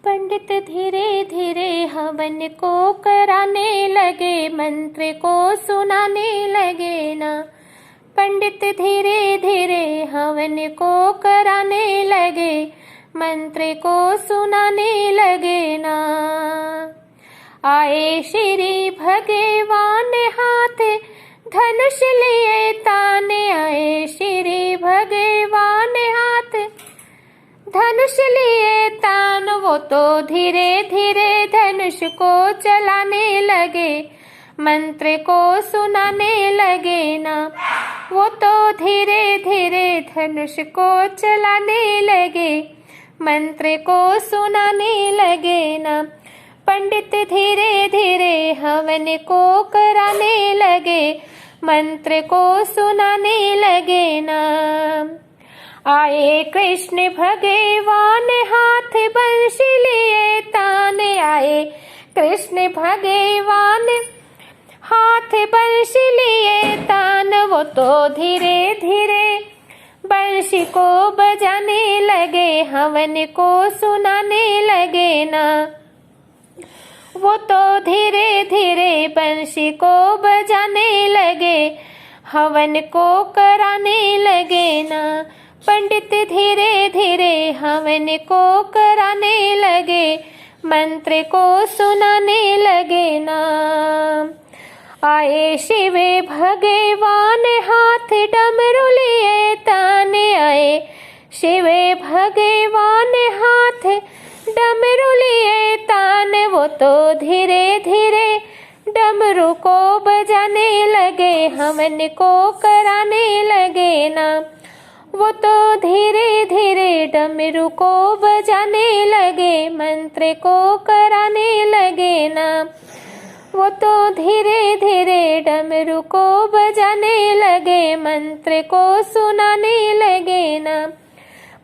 पंडित धीरे धीरे हवन को कराने लगे, मंत्र को सुनाने लगे ना। पंडित धीरे धीरे हवन को कराने लगे, मंत्र को सुनाने लगे ना। आए श्री भगवान हाथ धनुष लिए ताने, आए श्री भगवान हाथ धनुष लिए तान। वो तो धीरे धीरे धनुष को चलाने लगे, मंत्र को सुनाने लगे ना। वो तो धीरे धीरे धनुष को चलाने लगे, मंत्र को सुनाने लगे ना। पंडित धीरे धीरे हवन को कराने लगे, मंत्र को सुनाने लगे ना। आए कृष्ण भगवान हाथ बंशी लिए ताने, आए कृष्ण भगवान हाथ बंशी लिए तान। वो तो धीरे धीरे बंशी को बजाने लगे, हवन को सुनाने लगे ना। वो तो धीरे धीरे बंशी को बजाने लगे, हवन को कराने लगे ना। पंडित धीरे धीरे हवन को कराने लगे, मंत्र को सुनाने लगे ना। आए शिव भगवान हाथ डमरू लिए ताने, आए शिव भगवान हाथ डमरू लिए तान। वो तो धीरे धीरे डमरू को बजाने लगे, हवन को कराने लगे ना। वो तो धीरे धीरे डमरू को बजाने लगे, मंत्र को कराने लगे ना। वो तो धीरे धीरे डमरू को बजाने लगे, मंत्र को सुनाने लगे ना।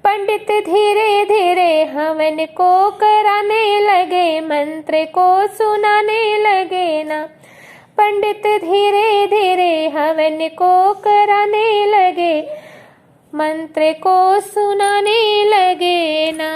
पंडित धीरे धीरे हवन को कराने लगे, मंत्र को सुनाने लगे ना। पंडित धीरे धीरे हवन को कराने लगे, मंत्र को सुनाने लगे ना।